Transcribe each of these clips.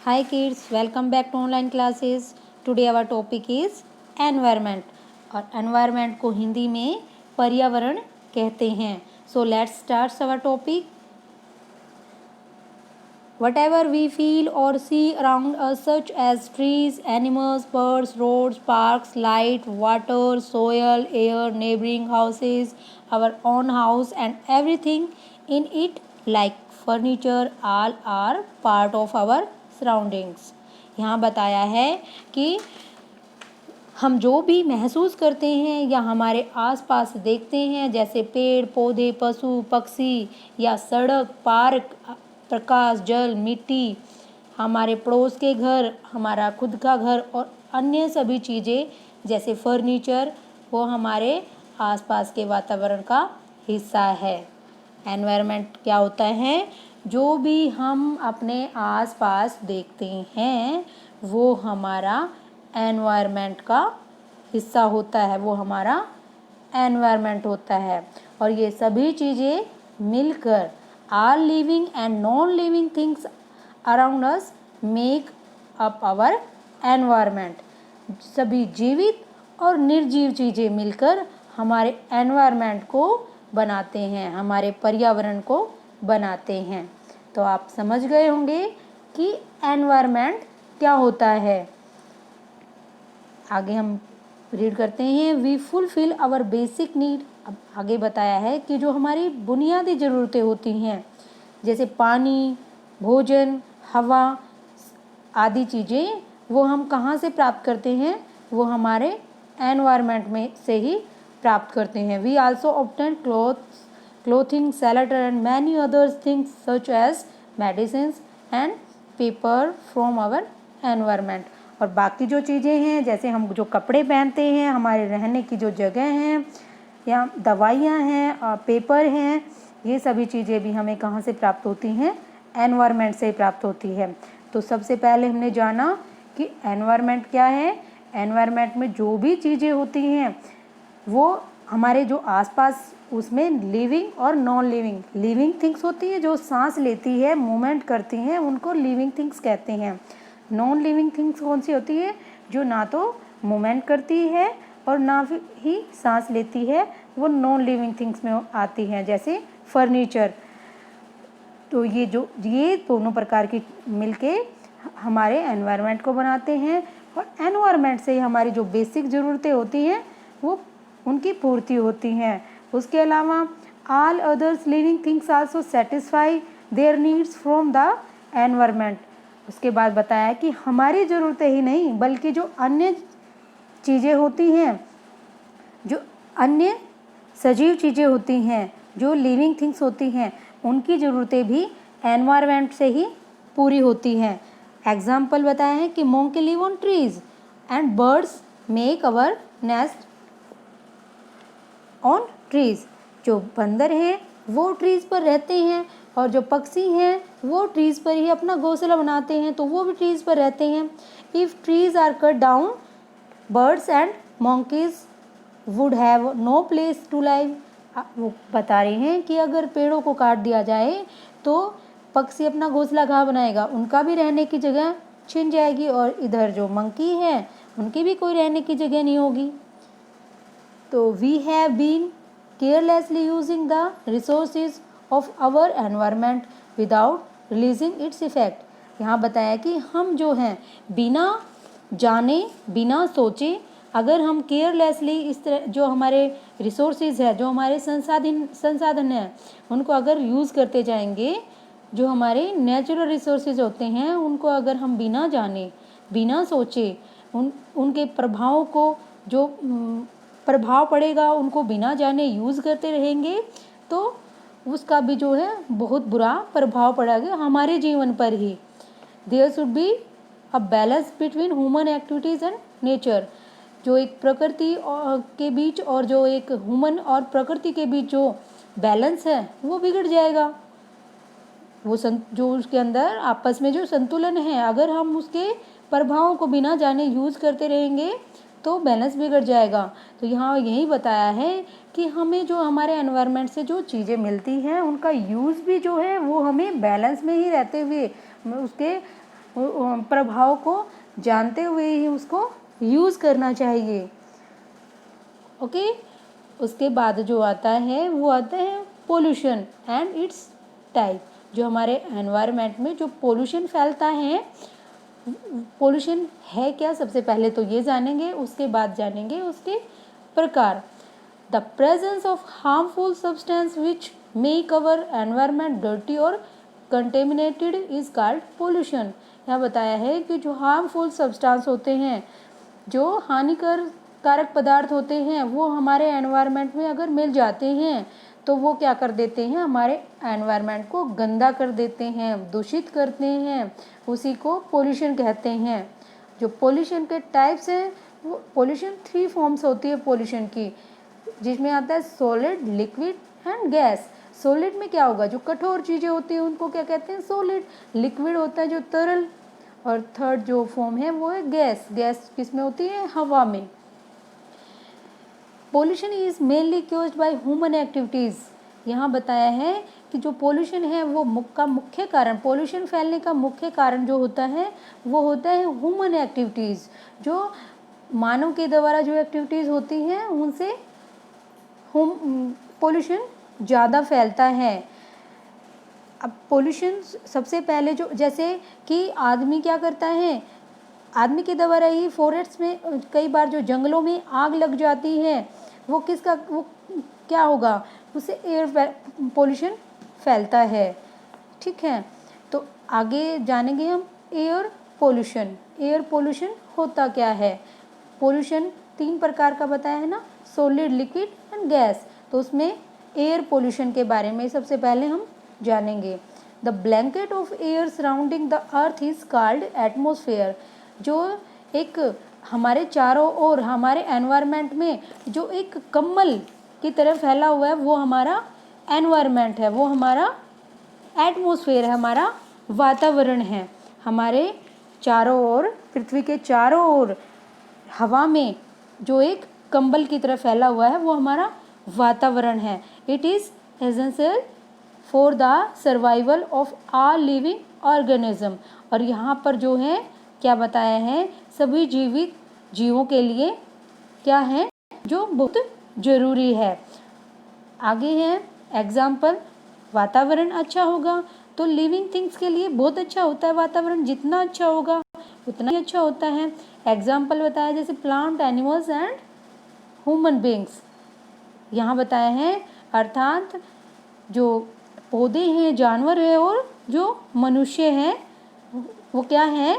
Hi kids, welcome back to online classes. Today our topic is environment और environment को हिंदी में पर्यावरण कहते हैं. So let's start our topic. Whatever we feel or see around us such as trees, animals, birds, roads, parks, light, water, soil, air, neighboring houses, our own house and everything in it like furniture all are part of our surroundings. यहाँ बताया है कि हम जो भी महसूस करते हैं या हमारे आसपास देखते हैं जैसे पेड़ पौधे पशु पक्षी या सड़क पार्क प्रकाश जल मिट्टी हमारे पड़ोस के घर हमारा खुद का घर और अन्य सभी चीज़ें जैसे फर्नीचर वो हमारे आसपास के वातावरण का हिस्सा है. एनवायरनमेंट क्या होता है? जो भी हम अपने आसपास देखते हैं वो हमारा एनवायरनमेंट का हिस्सा होता है, वो हमारा एनवायरनमेंट होता है. और ये सभी चीज़ें मिलकर all living and non-living things around us make up our environment. सभी जीवित और निर्जीव चीज़ें मिलकर हमारे एनवायरनमेंट को बनाते हैं, हमारे पर्यावरण को बनाते हैं. तो आप समझ गए होंगे कि एनवायरनमेंट क्या होता है. आगे हम रीड करते हैं. We fulfil our basic need. अब आगे बताया है कि जो हमारी बुनियादी ज़रूरतें होती हैं जैसे पानी भोजन हवा आदि चीज़ें वो हम कहाँ से प्राप्त करते हैं? वो हमारे एनवायरनमेंट में से ही प्राप्त करते हैं. We also obtain clothing shelter and many others things such as medicines and paper from our environment. और बाकी जो चीज़ें हैं जैसे हम जो कपड़े पहनते हैं हमारे रहने की जो जगह हैं या दवाइयाँ हैं पेपर हैं ये सभी चीज़ें भी हमें कहाँ से प्राप्त होती हैं? एनवायरनमेंट से प्राप्त होती है. तो सबसे पहले हमने जाना कि एनवायरनमेंट क्या है. एनवायरनमेंट में जो भी चीज़ें होती हैं वो हमारे जो आसपास उसमें लिविंग और नॉन लिविंग लिविंग थिंग्स होती है जो सांस लेती है मूवमेंट करती हैं उनको लिविंग थिंग्स कहते हैं. नॉन लिविंग थिंग्स कौन सी होती है? जो ना तो मूवमेंट करती है और ना ही सांस लेती है वो नॉन लिविंग थिंग्स में आती हैं जैसे फर्नीचर. तो ये दोनों प्रकार की मिलके हमारे एनवायरनमेंट को बनाते हैं और एनवायरनमेंट से हमारी जो बेसिक ज़रूरतें होती हैं वो उनकी पूर्ति होती हैं. उसके अलावा all others living things also satisfy their needs from the environment. उसके बाद बताया कि हमारी ज़रूरतें ही नहीं बल्कि जो अन्य चीज़ें होती हैं जो अन्य सजीव चीज़ें होती हैं जो लिविंग थिंग्स होती हैं उनकी ज़रूरतें भी एनवायरनमेंट से ही पूरी होती हैं. एग्जाम्पल बताया है कि monkey live on trees and birds make our nest on trees. जो बंदर हैं वो ट्रीज़ पर रहते हैं और जो पक्षी हैं वो ट्रीज़ पर ही अपना घोंसला बनाते हैं तो वो भी ट्रीज़ पर रहते हैं. If trees are cut down birds and monkeys would have no place to live. वो बता रहे हैं कि अगर पेड़ों को काट दिया जाए तो पक्षी अपना घोंसला कहाँ बनाएगा? उनका भी रहने की जगह छिन जाएगी और इधर जो मंकी हैं उनकी भी कोई रहने की जगह नहीं होगी. तो we have been carelessly using the resources of our environment without releasing its effect. यहाँ बताया कि हम जो हैं बिना जाने बिना सोचे अगर हम केयरलेसली इस तरह जो हमारे रिसोर्सेज है जो हमारे संसाधन हैं उनको अगर यूज़ करते जाएंगे जो हमारे नेचुरल रिसोर्सेज होते हैं उनको अगर हम बिना जाने बिना सोचे उनके प्रभावों को जो प्रभाव पड़ेगा उनको बिना जाने यूज़ करते रहेंगे तो उसका भी जो है बहुत बुरा प्रभाव पड़ेगा हमारे जीवन पर ही. There should be a balance between human activities and nature. जो एक प्रकृति के बीच और जो एक ह्यूमन और प्रकृति के बीच जो बैलेंस है वो बिगड़ जाएगा. वो जो उसके अंदर आपस में जो संतुलन है अगर हम उसके प्रभावों को बिना जाने यूज़ करते रहेंगे तो बैलेंस बिगड़ जाएगा. तो यहाँ यही बताया है कि हमें जो हमारे एनवायरनमेंट से जो चीज़ें मिलती हैं उनका यूज़ भी जो है वो हमें बैलेंस में ही रहते हुए उसके प्रभाव को जानते हुए ही उसको यूज़ करना चाहिए। ओके, उसके बाद जो आता है वो आता है पोल्यूशन एंड इट्स टाइप। जो हमारे एनवायरनमेंट में जो पोल्यूशन फैलता है, पोल्यूशन है क्या, सबसे पहले तो ये जानेंगे, उसके बाद जानेंगे उसके प्रकार। The presence of harmful substance which make our environment dirty और कंटेमिनेटेड इज कॉल्ड पोल्यूशन। यहाँ बताया है कि जो हार्मफुल सब्सटेंस होते हैं, जो हानिकारक पदार्थ होते हैं, वो हमारे एनवायरनमेंट में अगर मिल जाते हैं तो वो क्या कर देते हैं, हमारे एनवायरनमेंट को गंदा कर देते हैं, दूषित करते हैं, उसी को पोल्यूशन कहते हैं। जो पोल्यूशन के टाइप्स हैं, वो पोल्यूशन 3 फॉर्म्स होती है पोल्यूशन की, जिसमें आता है solid, liquid and gas. Solid में क्या होगा, जो कठोर चीज़ें होती हैं उनको क्या कहते हैं, सॉलिड। लिक्विड होता है जो तरल, और थर्ड जो फॉर्म है वो है गैस। गैस किस में होती है, हवा में। Pollution is mainly caused by human activities. यहाँ बताया है कि जो पोल्यूशन है वो मुख्य कारण, पोल्यूशन फैलने का मुख्य कारण जो होता है वो होता है ह्यूमन एक्टिविटीज़। जो मानव के द्वारा जो एक्टिविटीज़ होती हैं उनसे पोल्यूशन ज़्यादा फैलता है। अब पोल्यूशन सबसे पहले जो, जैसे कि आदमी क्या करता है, आदमी के द्वारा ही फॉरेस्ट में कई बार जो जंगलों में आग लग जाती है, वो क्या होगा, उससे एयर पोल्यूशन फैलता है। ठीक है, तो आगे जानेंगे हम एयर पोल्यूशन। एयर पोल्यूशन होता क्या है। पोल्यूशन 3 प्रकार का बताया है ना, सॉलिड, लिक्विड एंड गैस। तो उसमें एयर पोल्यूशन के बारे में सबसे पहले हम जानेंगे। The blanket of air surrounding the earth is called atmosphere. जो एक हमारे चारों ओर, हमारे एनवायरनमेंट में जो एक कम्बल की तरह फैला हुआ है, वो हमारा एनवायरनमेंट है, वो हमारा एटमॉस्फेयर है, हमारा वातावरण है। हमारे चारों ओर, पृथ्वी के चारों ओर हवा में जो एक कंबल की तरह फैला हुआ है, वो हमारा वातावरण है। It is essential for the survival of all living organism. और यहाँ पर जो है क्या बताया है, सभी जीवित जीवों के लिए क्या है, जो बहुत जरूरी है। आगे है एग्जाम्पल, वातावरण अच्छा होगा तो लिविंग थिंग्स के लिए बहुत अच्छा होता है। वातावरण जितना अच्छा होगा उतना ही अच्छा होता है। एग्जाम्पल बताया जैसे plant, animals and human beings. यहाँ बताया है अर्थात जो पौधे हैं, जानवर है और जो मनुष्य हैं, वो क्या है,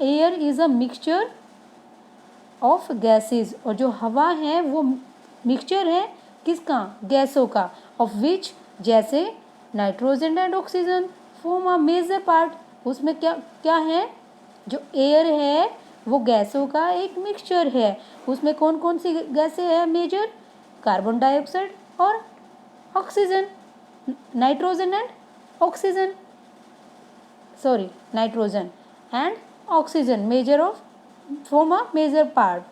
air is a mixture of gases. और जो हवा है वो मिक्सचर है किसका, गैसों का। ऑफ विच, जैसे nitrogen and oxygen form a major part. उसमें क्या क्या है, जो एयर है वो गैसों का एक मिक्सचर है। उसमें कौन कौन सी गैसें हैं मेजर, कार्बन डाइऑक्साइड और oxygen, nitrogen and oxygen, sorry nitrogen and oxygen major of form a major part.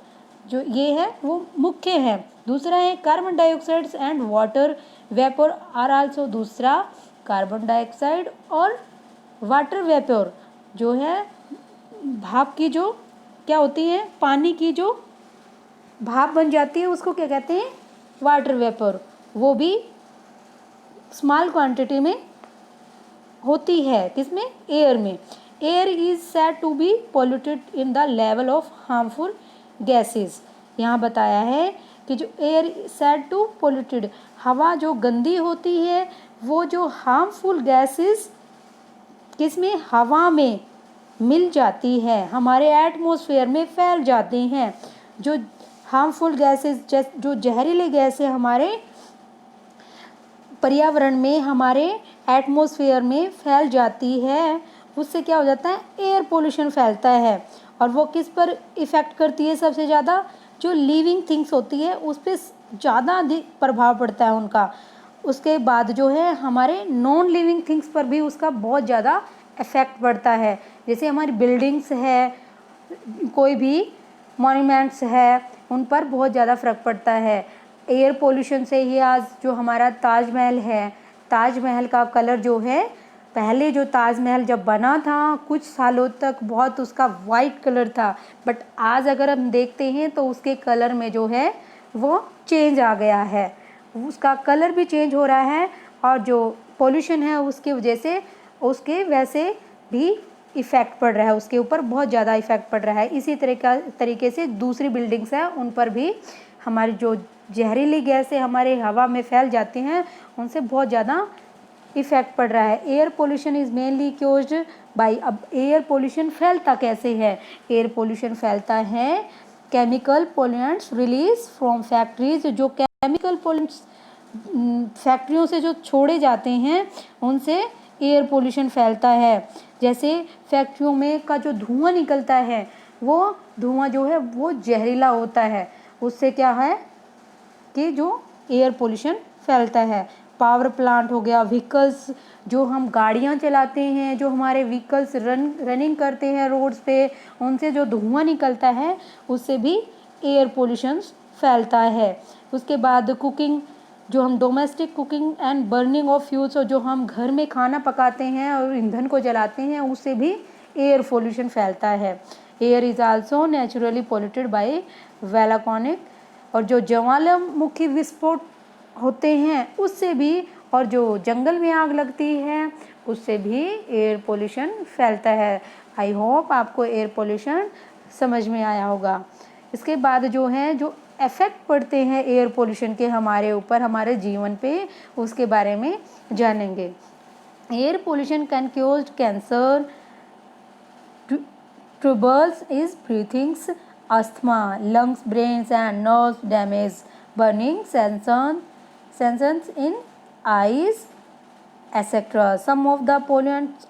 जो ये है वो मुख्य है। दूसरा है carbon dioxide and water vapour are also. दूसरा कार्बन डाइऑक्साइड और वाटर वेपर जो है, भाप की जो क्या होती है, पानी की जो भाप बन जाती है उसको क्या कहते हैं, वाटर वेपर। वो भी स्मॉल क्वांटिटी में होती है, किसमें, एयर में। Air is said to be polluted in the level of harmful gases. यहाँ बताया है कि जो एयर सेड टू पोल्यूटेड, हवा जो गंदी होती है वो जो हार्मफुल गैसेस किसमें, हवा में मिल जाती है, हमारे एटमॉस्फेयर में फैल जाते हैं। जो हार्मफुल गैसेस, जो जहरीले गैसें हमारे पर्यावरण में, हमारे एटमॉस्फेयर में फैल जाती है, उससे क्या हो जाता है, एयर पोल्यूशन फैलता है। और वो किस पर इफ़ेक्ट करती है सबसे ज़्यादा, जो लिविंग थिंग्स होती है उस पर ज़्यादा अधिक प्रभाव पड़ता है उनका। उसके बाद जो है हमारे नॉन लिविंग थिंग्स पर भी उसका बहुत ज़्यादा इफ़ेक्ट पड़ता है। जैसे हमारी बिल्डिंग्स है, कोई भी मॉन्यूमेंट्स है, उन पर बहुत ज़्यादा फ़र्क पड़ता है। एयर पोल्यूशन से ही आज जो हमारा ताजमहल है, ताजमहल का कलर जो है पहले जो ताजमहल जब बना था कुछ सालों तक बहुत उसका वाइट कलर था, बट आज अगर हम देखते हैं तो उसके कलर में जो है वो चेंज आ गया है, उसका कलर भी चेंज हो रहा है और जो पोल्यूशन है उसकी वजह से उसके वैसे भी इफ़ेक्ट पड़ रहा है, उसके ऊपर बहुत ज़्यादा इफ़ेक्ट पड़ रहा है। इसी तरीके से दूसरी बिल्डिंग्स हैं उन पर भी हमारी जो जहरीली गैसें हमारे हवा में फैल जाती हैं उनसे बहुत ज़्यादा इफ़ेक्ट पड़ रहा है। Air pollution is mainly caused by, अब एयर पोल्यूशन फैलता कैसे है? एयर पोल्यूशन फैलता है chemical pollutants release from factories, जो केमिकल पोल्यूएंट्स फैक्ट्रियों से जो छोड़े जाते हैं उनसे एयर पोल्यूशन फैलता है। जैसे फैक्ट्रियों में का जो धुआं निकलता है वो धुआं जो है वो जहरीला होता है, उससे क्या है कि जो एयर पोल्यूशन फैलता है। पावर प्लांट हो गया, व्हीकल्स जो हम गाड़ियां चलाते हैं, जो हमारे व्हीकल्स रनिंग करते हैं रोड्स पे, उनसे जो धुआं निकलता है उससे भी एयर पोल्यूशन फैलता है। उसके बाद कुकिंग, जो हम domestic cooking and burning of fuels, और जो हम घर में खाना पकाते हैं और ईंधन को जलाते हैं उससे भी एयर पोल्यूशन फैलता है। Air is also naturally polluted by volcanic, और जो ज्वालामुखी विस्फोट होते हैं उससे भी, और जो जंगल में आग लगती है उससे भी एयर पोल्यूशन फैलता है। आई होप आपको एयर पोल्यूशन समझ में आया होगा। इसके बाद जो है जो इफ़ेक्ट पड़ते हैं एयर पोल्यूशन के हमारे ऊपर, हमारे जीवन पे, उसके बारे में जानेंगे। Air pollution can cause cancer, troubles is breathing, asthma, lungs, brains and nerves damage, burning sensations in eyes, etc. Some of the pollutants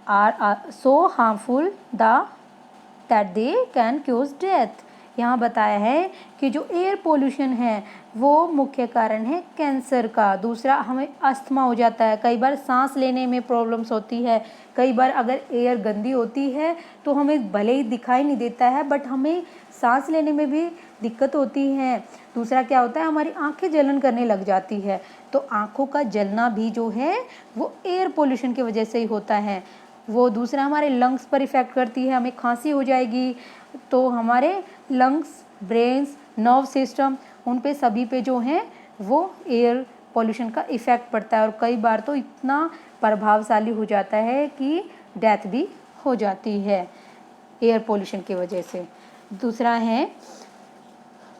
are so harmful that they can cause death. यहाँ बताया है कि जो air pollution है वो मुख्य कारण है कैंसर का। दूसरा, हमें अस्थमा हो जाता है, कई बार सांस लेने में प्रॉब्लम्स होती है, कई बार अगर एयर गंदी होती है तो हमें भले ही दिखाई नहीं देता है बट हमें सांस लेने में भी दिक्कत होती है। दूसरा क्या होता है, हमारी आंखें जलन करने लग जाती है, तो आंखों का जलना भी जो है वो एयर पोल्यूशन की वजह से ही होता है। वो दूसरा हमारे लंग्स पर इफ़ेक्ट करती है, हमें खांसी हो जाएगी तो हमारे लंग्स, ब्रेन्स, नर्व सिस्टम, उन पे सभी पे जो है वो एयर पोल्यूशन का इफ़ेक्ट पड़ता है और कई बार तो इतना प्रभावशाली हो जाता है कि डेथ भी हो जाती है एयर पोल्यूशन की वजह से। दूसरा है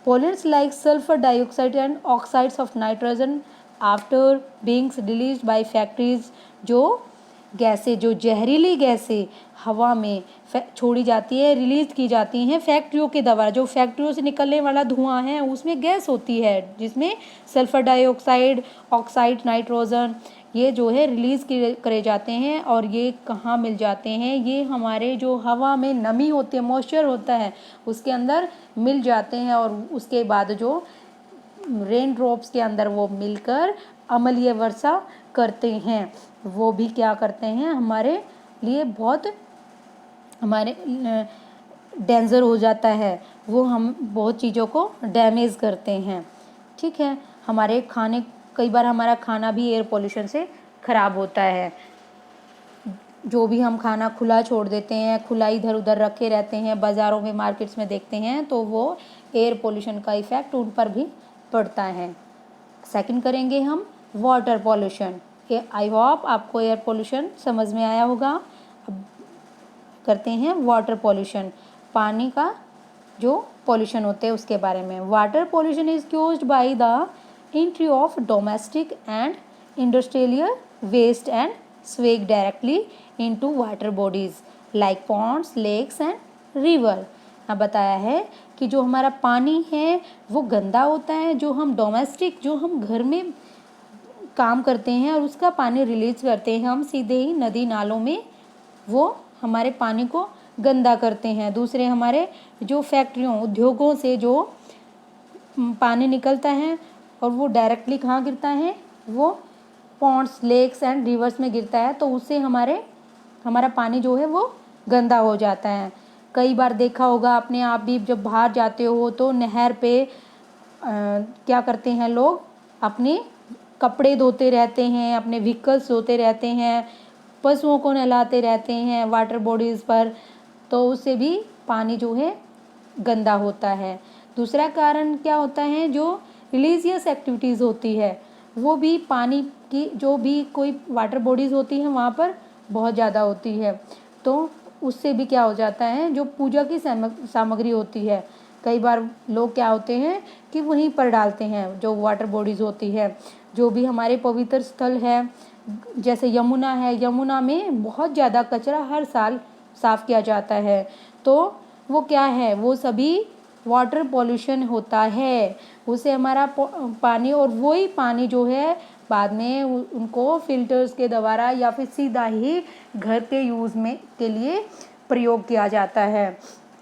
pollutants like sulfur dioxide and oxides of nitrogen after being released by factories, जो गैसें, जो जहरीली गैसें हवा में छोड़ी जाती है, रिलीज की जाती हैं फैक्ट्रियों के द्वारा। जो फैक्ट्रियों से निकलने वाला धुआं है उसमें गैस होती है जिसमें सल्फर डाइऑक्साइड, ऑक्साइड, नाइट्रोजन, ये जो है रिलीज़ करे जाते हैं। और ये कहाँ मिल जाते हैं? ये हमारे जो हवा में नमी होती है, मॉइस्चर होता है, उसके अंदर मिल जाते हैं और उसके बाद जो रेन ड्रॉप्स के अंदर वो मिलकर अम्लीय वर्षा करते हैं। वो भी क्या करते हैं, हमारे लिए बहुत, हमारे डेंजर हो जाता है, वो हम बहुत चीज़ों को डैमेज करते हैं। ठीक है, हमारे खाने, कई बार हमारा खाना भी एयर पोल्यूशन से ख़राब होता है। जो भी हम खाना खुला छोड़ देते हैं, खुला इधर उधर रखे रहते हैं, बाज़ारों में, मार्केट्स में देखते हैं, तो वो एयर पोल्यूशन का इफ़ेक्ट उन पर भी पड़ता है। सेकंड करेंगे हम वाटर पोल्यूशन। आई होप आपको एयर पोल्यूशन समझ में आया होगा। अब करते हैं वाटर पोल्यूशन, पानी का जो पोल्यूशन होते हैं उसके बारे में। Water pollution is caused by the entry of domestic and industrial waste and sewage directly into water bodies like ponds, lakes and river। अब बताया है कि जो हमारा पानी है वो गंदा होता है, जो हम डोमेस्टिक, जो हम घर में काम करते हैं और उसका पानी रिलीज करते हैं, हम सीधे ही नदी नालों में वो हमारे पानी को गंदा करते हैं। दूसरे, हमारे जो फैक्ट्रियों, उद्योगों से जो पानी निकलता है और वो डायरेक्टली कहाँ गिरता है, वो पॉन्ड्स, लेक्स एंड रिवर्स में गिरता है, तो उससे हमारा पानी जो है वो गंदा हो जाता है। कई बार देखा होगा आपने, आप भी जब बाहर जाते हो तो नहर पे क्या करते हैं लोग, अपने कपड़े धोते रहते हैं, अपने व्हीकल्स धोते रहते हैं, पशुओं को नहलाते रहते हैं वाटर बॉडीज़ पर, तो उससे भी पानी जो है गंदा होता है। दूसरा कारण क्या होता है, जो रिलीजियस एक्टिविटीज़ होती है वो भी पानी की, जो भी कोई वाटर बॉडीज़ होती हैं वहाँ पर बहुत ज़्यादा होती है, तो उससे भी क्या हो जाता है, जो पूजा की सामग्री होती है, कई बार लोग क्या होते हैं कि वहीं पर डालते हैं जो वाटर बॉडीज़ होती है। जो भी हमारे पवित्र स्थल है, जैसे यमुना है, यमुना में बहुत ज़्यादा कचरा हर साल साफ़ किया जाता है, तो वो क्या है, वो सभी वाटर पॉल्यूशन होता है, उससे हमारा पानी, और वही पानी जो है बाद में उनको फिल्टर्स के द्वारा या फिर सीधा ही घर के यूज़ में के लिए प्रयोग किया जाता है,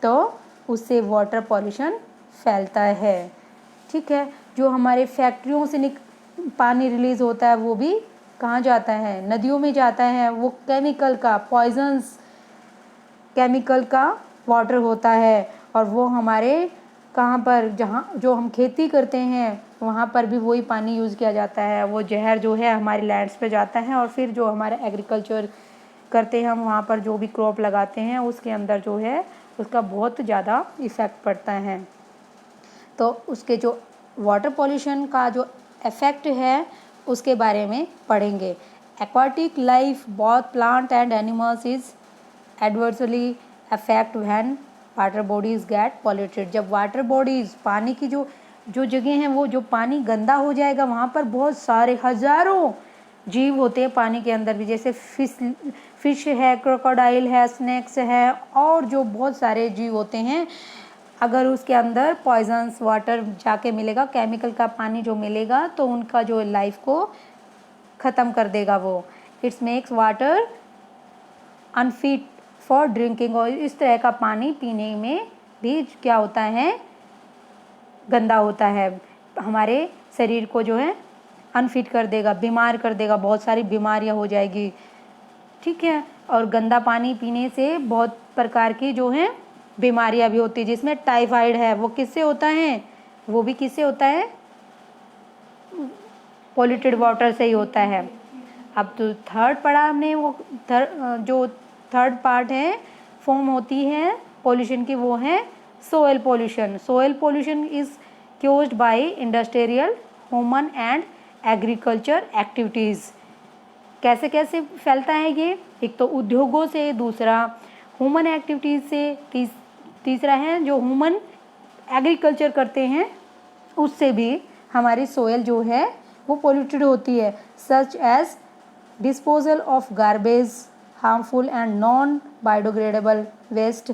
तो उससे वाटर पॉल्यूशन फैलता है। ठीक है, जो हमारे फैक्ट्रियों से पानी रिलीज़ होता है वो भी कहाँ जाता है, नदियों में जाता है। वो केमिकल का, पॉइजन्स केमिकल का वाटर होता है, और वो हमारे कहाँ पर, जहाँ जो हम खेती करते हैं वहाँ पर भी वही पानी यूज़ किया जाता है। वो जहर जो है हमारे लैंड्स पे जाता है, और फिर जो हमारे एग्रीकल्चर करते हैं हम वहाँ पर जो भी क्रॉप लगाते हैं उसके अंदर जो है उसका बहुत ज़्यादा इफ़ेक्ट पड़ता है। तो उसके जो वाटर पॉल्यूशन का जो इफ़ेक्ट है उसके बारे में पढ़ेंगे। Aquatic life both plant and animals is adversely affect when water bodies get polluted. जब वाटर बॉडीज़, पानी की जो जगह हैं, वो जो पानी गंदा हो जाएगा वहाँ पर बहुत सारे हज़ारों जीव होते हैं पानी के अंदर भी, जैसे फिश है, क्रोकोडाइल है, स्नेक्स है, और जो बहुत सारे जीव होते हैं। अगर उसके अंदर पॉइजन्स वाटर जाके मिलेगा, केमिकल का पानी जो मिलेगा, तो उनका जो लाइफ को ख़त्म कर देगा वो। It's makes water unfit for drinking, और इस तरह का पानी पीने में भी क्या होता है, गंदा होता है, हमारे शरीर को जो है अनफिट कर देगा, बीमार कर देगा, बहुत सारी बीमारियां हो जाएगी। ठीक है, और गंदा पानी पीने से बहुत प्रकार की जो है बीमारियां भी होती है, जिसमें टाइफाइड है, वो किससे होता है, वो भी किससे होता है, पॉल्यूटेड वाटर से ही होता है। अब तो थर्ड पढ़ा हमने, वो जो थर्ड पार्ट है फॉर्म होती है पॉल्यूशन की, वो है soil pollution. Soil pollution is caused by industrial, human and agriculture activities. कैसे कैसे फैलता है ये, एक तो उद्योगों से, दूसरा ह्यूमन एक्टिविटीज़ से, तीसरा है जो ह्यूमन एग्रीकल्चर करते हैं उससे भी हमारी सोयल जो है वो पोल्यूटेड होती है। Such as disposal of garbage, harmful and non biodegradable waste,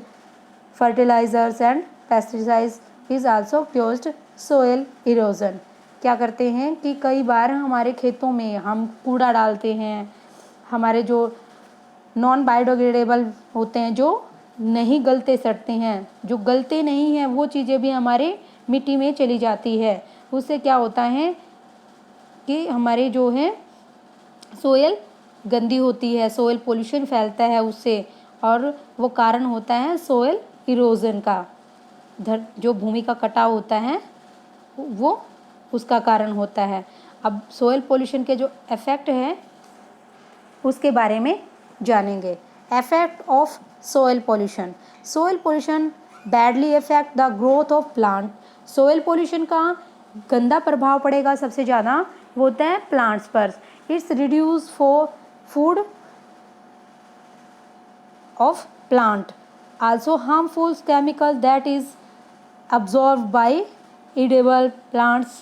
fertilizers and pesticides is also caused soil erosion. क्या करते हैं कि कई बार हमारे खेतों में हम कूड़ा डालते हैं, हमारे जो नॉन बायोडिग्रेडेबल होते हैं, जो नहीं गलते सड़ते हैं, जो गलते नहीं हैं, वो चीज़ें भी हमारे मिट्टी में चली जाती है। उससे क्या होता है कि हमारे जो है सोयल गंदी होती है, सोयल पोल्यूशन फैलता है उससे, और वो कारण होता है सोयल इरोजन का। जो भूमि का कटाव होता है वो उसका कारण होता है। अब सोयल पोल्यूशन के जो इफ़ेक्ट है उसके बारे में जानेंगे। Effect of soil pollution. Soil pollution badly effect the growth of plant. Soil pollution का गंदा प्रभाव पड़ेगा सबसे ज़्यादा वो होता है प्लांट्स पर। It's reduce for food of plant, also harmful chemical that is absorbed by edible plants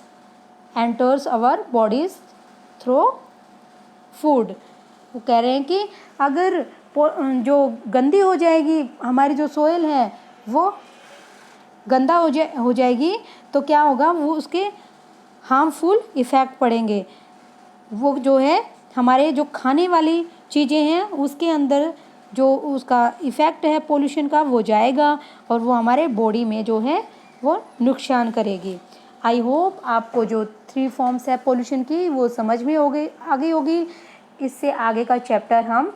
enters our bodies through food। वो कह रहे हैं कि अगर जो गंदी हो जाएगी हमारी जो सोयल है वो गंदा हो जाएगी तो क्या होगा, वो उसके हार्मफुल इफ़ेक्ट पड़ेंगे। वो जो है हमारे जो खाने वाली चीज़ें हैं उसके अंदर जो उसका इफ़ेक्ट है पोल्यूशन का वो जाएगा और वो हमारे बॉडी में जो है वो नुकसान करेगी। आई होप आपको जो 3 फॉर्म्स है पोल्यूशन की वो समझ में आ गई होगी। इससे आगे का चैप्टर हम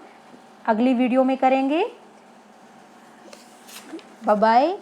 अगली वीडियो में करेंगे। Bye bye.